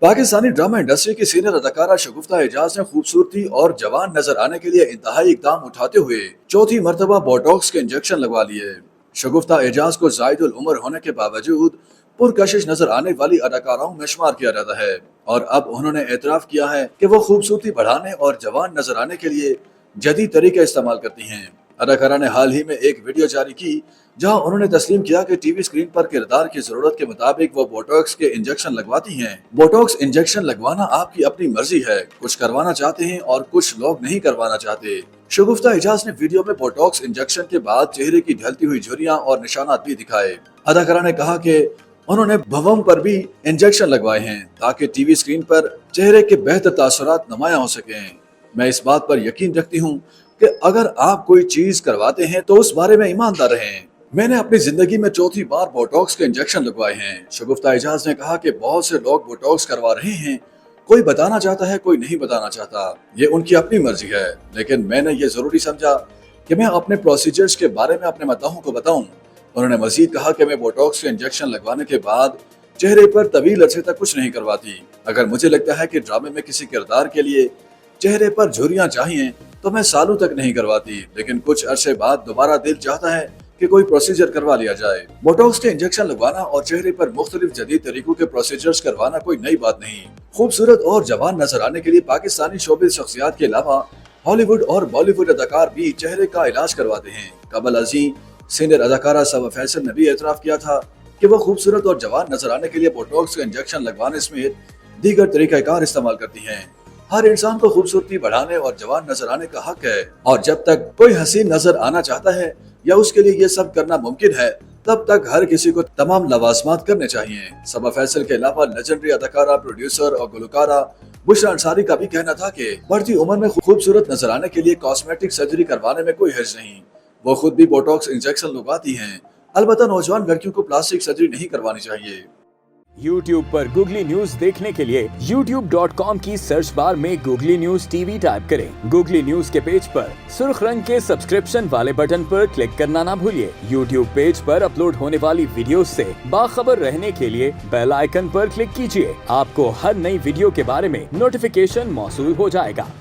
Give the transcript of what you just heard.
Pakistani drama industry की senior अदाकारा शगुफ्ता एजाज ने खूबसूरती और जवान नजर आने के लिए इंतहाई इकदाम उठाते हुए चौथी मरतबा बोटॉक्स के इंजेक्शन लगवा लिए। शगुफ्ता एजाज को जायदुल उम्र होने के बावजूद पुरकशिश नजर आने वाली अदाकाराओं में शुमार किया जाता है और अब उन्होंने एतराफ किया है कि वो खूबसूरती बढ़ाने और जवान नजर आने के लिए जदीद तरीके इस्तेमाल करती हैं। अदाकारा ने हाल ही में एक वीडियो जारी की जहां उन्होंने तस्लीम किया कि टीवी स्क्रीन पर किरदार की जरूरत के मुताबिक वो बोटॉक्स के इंजेक्शन लगवाती हैं। बोटॉक्स इंजेक्शन लगवाना आपकी अपनी मर्जी है, कुछ करवाना चाहते हैं और कुछ लोग नहीं करवाना चाहते। शगुफ्ता एजाज ने वीडियो में बोटॉक्स इंजेक्शन के बाद चेहरे की ढलती हुई झुर्रियां और निशानात भी दिखाए। अदाकारा ने कहा कि उन्होंने भवम पर भी इंजेक्शन लगवाए हैं ताकि टीवी स्क्रीन पर चेहरे के बेहतर तासुरात नुमायां हो सकें। मैं इस बात पर यकीन रखती हूँ कि अगर आप कोई चीज करवाते हैं तो उस बारे में ईमानदार रहें। मैंने अपनी जिंदगी में चौथी बार बोटॉक्स के इंजेक्शन लगवाए हैं। शगुफ्ता एजाज ने कहा कि बहुत से लोग बोटॉक्स करवा रहे हैं, कोई बताना चाहता है, कोई नहीं बताना चाहता, ये उनकी अपनी मर्जी है, लेकिन मैंने ये जरूरी समझा कि मैं अपने प्रोसीजर्स के बारे में अपने मद्दाहों को बताऊं। उन्होंने मजीद कहा कि मैं बोटॉक्स के इंजेक्शन लगवाने के बाद चेहरे पर तवील अरसे तक कुछ नहीं करवाती। अगर मुझे लगता है कि ड्रामे में किसी किरदार के लिए चेहरे पर झुर्रियां चाहिए तो मैं सालों तक नहीं करवाती, लेकिन कुछ अरसे बाद दोबारा दिल चाहता है कि कोई प्रोसीजर करवा लिया जाए। बोटॉक्स के इंजेक्शन लगवाना और चेहरे पर मुख्तलिफ जदीद तरीकों के प्रोसीजर्स करवाना कोई नई बात नहीं। खूबसूरत और जवान नजर आने के लिए पाकिस्तानी शोबिज़ शख्सियात के अलावा हॉलीवुड और बॉलीवुड अदाकार भी चेहरे का इलाज करवाते हैं। कबल अजीम सीनियर अदाकारा सबा फैसल ने भी एतराफ किया था कि वो खूबसूरत और जवान नजर आने के लिए बोटॉक्स का इंजेक्शन लगवाने समेत दीगर तरीकाकार इस्तेमाल करती हैं। हर इंसान को खूबसूरती बढ़ाने और जवान नजर आने का हक है और जब तक कोई हसीन नजर आना चाहता है या उसके लिए ये सब करना मुमकिन है तब तक हर किसी को तमाम लवाजमात करने चाहिए। सबा फैसल के अलावा लेजेंडरी अदाकारा, प्रोड्यूसर और गुलकारा बुशरा अंसारी का भी कहना था कि बढ़ती उम्र में खूबसूरत नजर आने के लिए कॉस्मेटिक सर्जरी करवाने में कोई हर्ज नहीं। वो खुद भी बोटॉक्स इंजेक्शन लगवाती हैं। अलबत्ता नौजवान लड़कियों को प्लास्टिक सर्जरी नहीं करवानी चाहिए। YouTube पर गूगली न्यूज देखने के लिए youtube.com की सर्च बार में गूगली न्यूज टीवी टाइप करें। गूगली न्यूज के पेज पर सुर्ख रंग के सब्सक्रिप्शन वाले बटन पर क्लिक करना ना भूलिए। YouTube पेज पर अपलोड होने वाली वीडियोस से बाखबर रहने के लिए बेल आइकन पर क्लिक कीजिए। आपको हर नई वीडियो के बारे में नोटिफिकेशन मौसूल हो जाएगा।